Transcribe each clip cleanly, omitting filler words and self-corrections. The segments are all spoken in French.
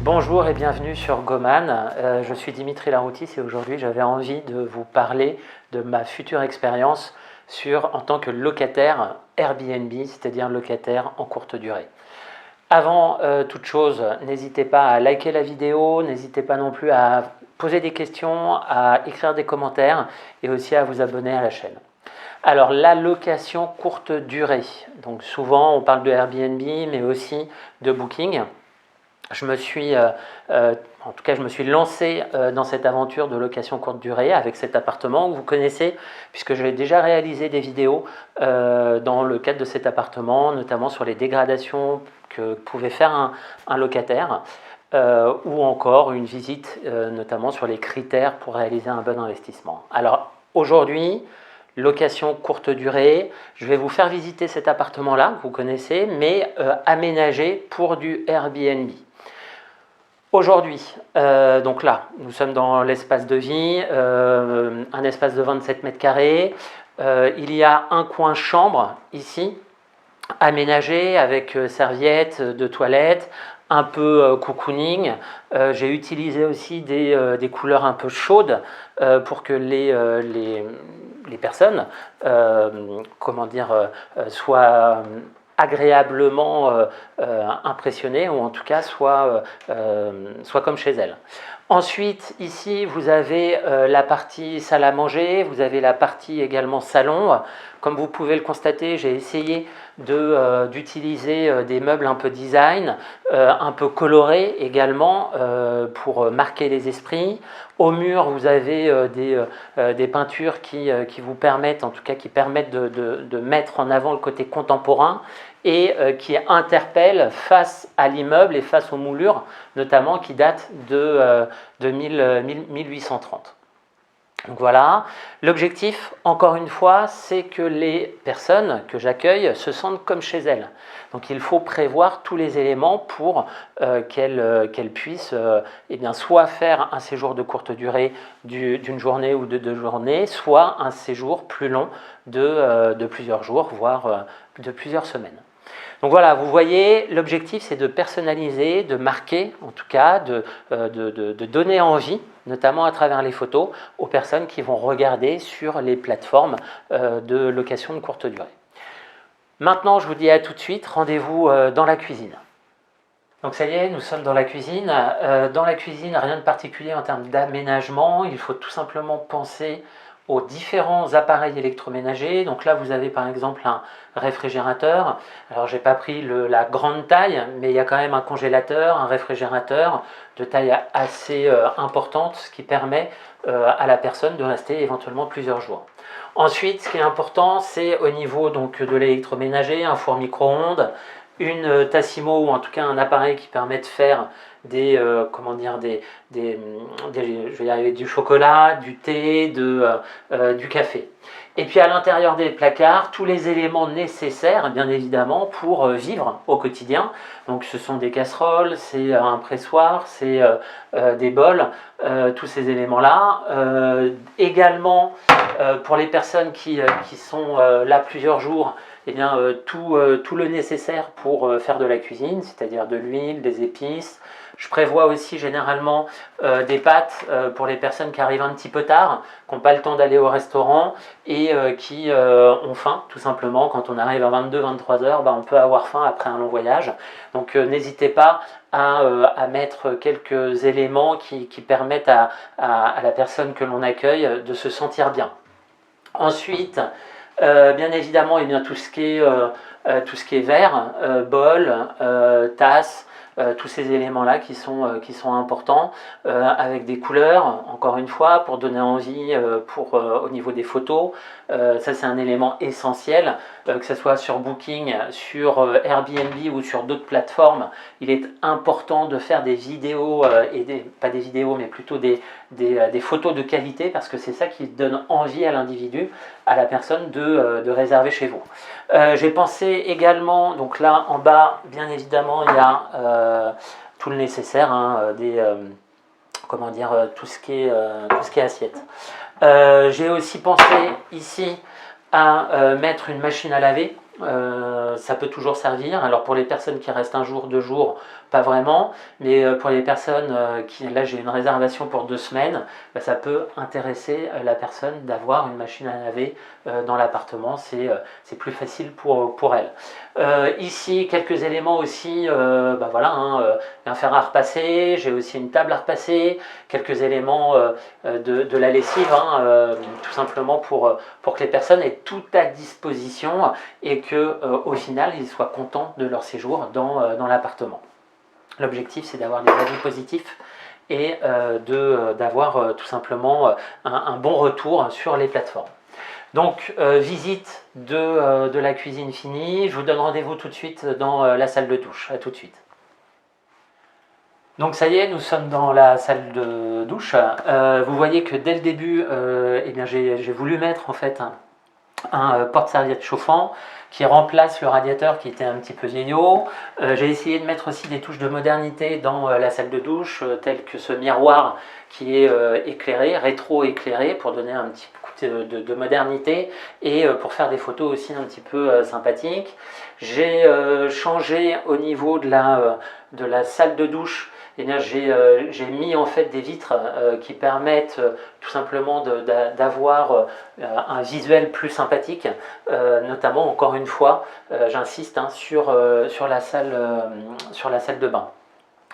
Bonjour et bienvenue sur Goman. Je suis Dimitri Laroutis et aujourd'hui j'avais envie de vous parler de ma future expérience en tant que locataire Airbnb, c'est-à-dire locataire en courte durée. Avant toute chose, n'hésitez pas à liker la vidéo, n'hésitez pas non plus à poser des questions, à écrire des commentaires et aussi à vous abonner à la chaîne. Alors la location courte durée, donc souvent on parle de Airbnb mais aussi de Booking. Je me suis lancé dans cette aventure de location courte durée avec cet appartement que vous connaissez, puisque j'ai déjà réalisé des vidéos dans le cadre de cet appartement, notamment sur les dégradations que pouvait faire un locataire, ou encore une visite notamment sur les critères pour réaliser un bon investissement. Alors aujourd'hui, location courte durée, je vais vous faire visiter cet appartement-là que vous connaissez, mais aménagé pour du Airbnb. Aujourd'hui, donc là, nous sommes dans l'espace de vie, un espace de 27 mètres carrés. Il y a un coin chambre ici, aménagé avec serviettes de toilette, un peu cocooning. J'ai utilisé aussi des couleurs un peu chaudes pour que les personnes soient agréablement impressionnées, ou en tout cas soit comme chez elles. Ensuite, ici, vous avez la partie salle à manger, vous avez la partie également salon. Comme vous pouvez le constater, j'ai essayé d'utiliser des meubles un peu design, un peu colorés également, pour marquer les esprits. Au mur, vous avez des peintures qui vous permettent, en tout cas qui permettent de mettre en avant le côté contemporain et qui interpellent face à l'immeuble et face aux moulures, notamment qui datent de 1830. Donc voilà, l'objectif, encore une fois, c'est que les personnes que j'accueille se sentent comme chez elles. Donc il faut prévoir tous les éléments pour qu'elles puissent soit faire un séjour de courte durée d'une journée ou de 2 journées, soit un séjour plus long de plusieurs jours, voire de plusieurs semaines. Donc voilà, vous voyez, l'objectif c'est de personnaliser, de marquer en tout cas, de donner envie, notamment à travers les photos, aux personnes qui vont regarder sur les plateformes de location de courte durée. Maintenant, je vous dis à tout de suite, rendez-vous dans la cuisine. Donc ça y est, nous sommes dans la cuisine. Dans la cuisine, rien de particulier en termes d'aménagement, il faut tout simplement penser aux différents appareils électroménagers. Donc là, vous avez par exemple un réfrigérateur. Alors, j'ai pas pris la grande taille, mais il y a quand même un congélateur, un réfrigérateur de taille assez importante, ce qui permet à la personne de rester éventuellement plusieurs jours. Ensuite, ce qui est important, c'est au niveau donc, de l'électroménager, un four micro-ondes, une Tassimo ou en tout cas un appareil qui permet de faire du chocolat, du thé, du café. Et puis à l'intérieur des placards, tous les éléments nécessaires, bien évidemment, pour vivre au quotidien. Donc ce sont des casseroles, c'est un pressoir, c'est des bols, tous ces éléments-là. Également, pour les personnes qui sont là plusieurs jours, eh bien, tout le nécessaire pour faire de la cuisine, c'est-à-dire de l'huile, des épices. Je prévois aussi généralement des pâtes pour les personnes qui arrivent un petit peu tard, qui n'ont pas le temps d'aller au restaurant et qui ont faim tout simplement. Quand on arrive à 22-23 heures, on peut avoir faim après un long voyage. Donc n'hésitez pas à mettre quelques éléments qui permettent à la personne que l'on accueille de se sentir bien. Ensuite, bien évidemment, tout ce qui est verre, bol, tasse, tous ces éléments-là qui sont importants, avec des couleurs, encore une fois, pour donner envie au niveau des photos. Ça, c'est un élément essentiel, que ce soit sur Booking, sur Airbnb ou sur d'autres plateformes. Il est important de faire des vidéos, pas des vidéos, mais plutôt des photos de qualité, parce que c'est ça qui donne envie à l'individu, à la personne de réserver chez vous. J'ai pensé également, donc là en bas, bien évidemment, il y a tout le nécessaire, tout ce qui est assiette. J'ai aussi pensé ici à mettre une machine à laver ça peut toujours servir. Alors pour les personnes qui restent un jour, 2 jours, pas vraiment, mais pour les personnes qui, là j'ai une réservation pour 2 semaines, bah, ça peut intéresser la personne d'avoir une machine à laver dans l'appartement, c'est plus facile pour elle. Ici, quelques éléments aussi, bah voilà, hein, un fer à repasser, j'ai aussi une table à repasser, quelques éléments de la lessive, hein, tout simplement pour que les personnes aient tout à disposition et que au final ils soient contents de leur séjour dans l'appartement. L'objectif c'est d'avoir des avis positifs et d'avoir tout simplement un bon retour sur les plateformes. Donc visite de la cuisine finie, je vous donne rendez-vous tout de suite dans la salle de douche, à tout de suite. Donc ça y est, nous sommes dans la salle de douche. Vous voyez que dès le début, eh bien, j'ai voulu mettre en fait un porte-serviette chauffant qui remplace le radiateur qui était un petit peu vieillot. J'ai essayé de mettre aussi des touches de modernité dans la salle de douche, tel que ce miroir qui est éclairé, rétro-éclairé, pour donner un petit coup de modernité et pour faire des photos aussi un petit peu sympathiques. J'ai changé au niveau de la salle de douche. Eh bien, j'ai mis en fait des vitres qui permettent tout simplement d'avoir un visuel plus sympathique, notamment encore une fois, j'insiste hein, sur la salle de bain.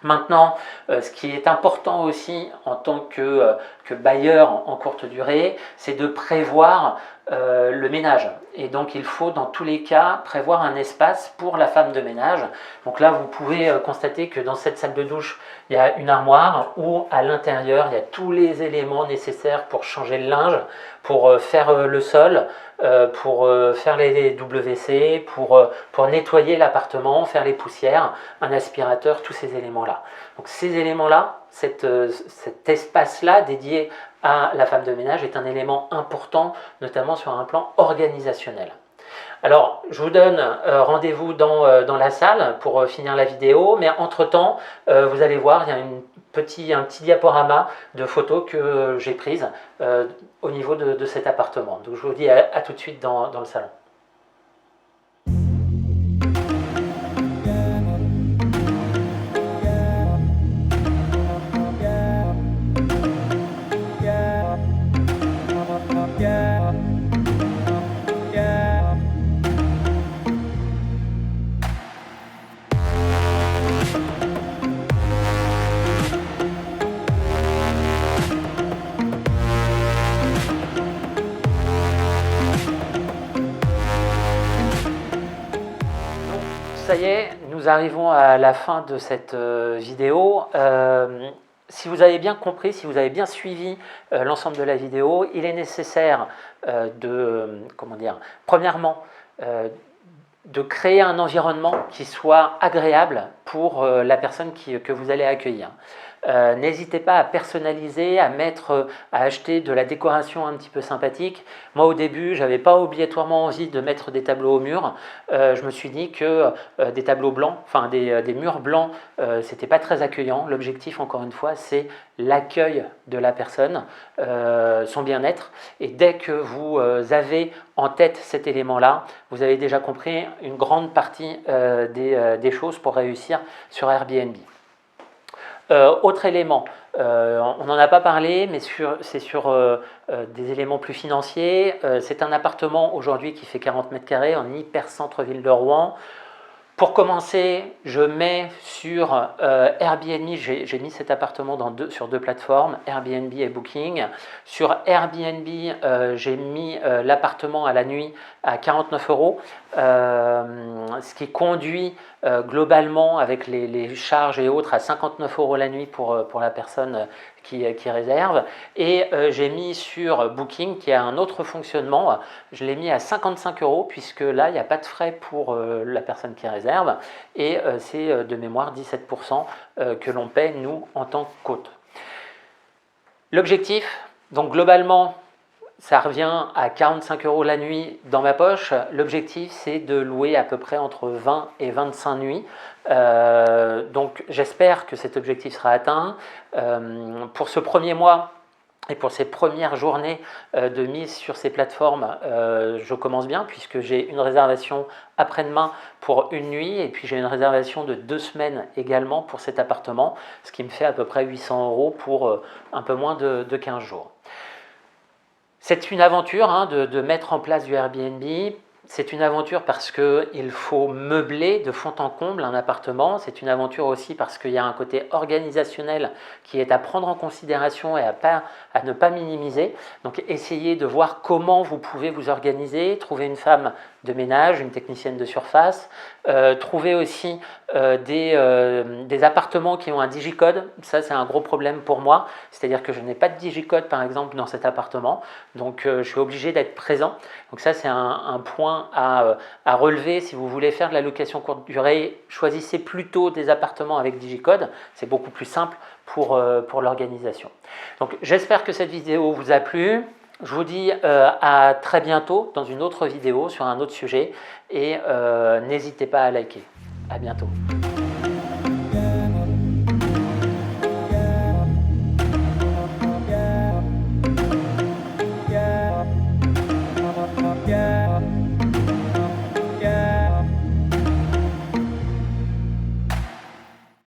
Maintenant, ce qui est important aussi en tant que bailleur en courte durée, c'est de prévoir le ménage. Et donc il faut dans tous les cas prévoir un espace pour la femme de ménage. Donc là vous pouvez constater que dans cette salle de douche il y a une armoire où à l'intérieur il y a tous les éléments nécessaires pour changer le linge, pour faire le sol, pour faire les WC, pour nettoyer l'appartement, faire les poussières, un aspirateur, tous ces éléments-là. Donc ces éléments-là, cet espace-là dédié à la femme de ménage est un élément important, notamment sur un plan organisationnel. Alors, je vous donne rendez-vous dans la salle pour finir la vidéo, mais entre-temps, vous allez voir, il y a un petit diaporama de photos que j'ai prises au niveau de cet appartement. Donc, je vous dis à tout de suite dans le salon. Ça y est, nous arrivons à la fin de cette vidéo. Si vous avez bien compris, si vous avez bien suivi l'ensemble de la vidéo, il est nécessaire premièrement, de créer un environnement qui soit agréable pour la personne que vous allez accueillir. N'hésitez pas à personnaliser, à acheter de la décoration un petit peu sympathique. Moi au début, j'avais pas obligatoirement envie de mettre des tableaux au mur. Je me suis dit que des tableaux blancs, enfin des murs blancs, c'était pas très accueillant. L'objectif, encore une fois, c'est l'accueil de la personne, son bien-être. Et dès que vous avez en tête cet élément-là, vous avez déjà compris une grande partie des choses pour réussir sur Airbnb. Autre élément, on n'en a pas parlé, mais c'est sur des éléments plus financiers. C'est un appartement aujourd'hui qui fait 40 mètres carrés en hyper centre-ville de Rouen. Pour commencer, je mets sur Airbnb, j'ai mis cet appartement sur 2 plateformes, Airbnb et Booking. Sur Airbnb, j'ai mis l'appartement à la nuit à 49 €, ce qui conduit globalement avec les charges et autres à 59 € la nuit pour la personne qui réserve. Et j'ai mis sur Booking qui a un autre fonctionnement, je l'ai mis à 55 € puisque là il n'y a pas de frais pour la personne qui réserve et c'est de mémoire 17% que l'on paie nous en tant qu'hôte. L'objectif, donc globalement, ça revient à 45 € la nuit dans ma poche. L'objectif, c'est de louer à peu près entre 20 et 25 nuits. Donc j'espère que cet objectif sera atteint. Pour ce premier mois, Et pour ces premières journées de mise sur ces plateformes, je commence bien puisque j'ai une réservation après-demain pour une nuit et puis j'ai une réservation de 2 semaines également pour cet appartement, ce qui me fait à peu près 800 € pour un peu moins de 15 jours. C'est une aventure hein, de mettre en place du Airbnb. C'est une aventure parce qu'il faut meubler de fond en comble un appartement. C'est une aventure aussi parce qu'il y a un côté organisationnel qui est à prendre en considération et à ne pas minimiser. Donc essayez de voir comment vous pouvez vous organiser, trouver une femme de ménage, une technicienne de surface, trouver aussi des appartements qui ont un digicode. Ça c'est un gros problème pour moi, c'est-à-dire que je n'ai pas de digicode par exemple dans cet appartement, donc je suis obligé d'être présent. Donc ça c'est un point à relever. Si vous voulez faire de la location courte durée, choisissez plutôt des appartements avec digicode, c'est beaucoup plus simple pour l'organisation. Donc j'espère que cette vidéo vous a plu. Je vous dis à très bientôt dans une autre vidéo sur un autre sujet et n'hésitez pas à liker. À bientôt.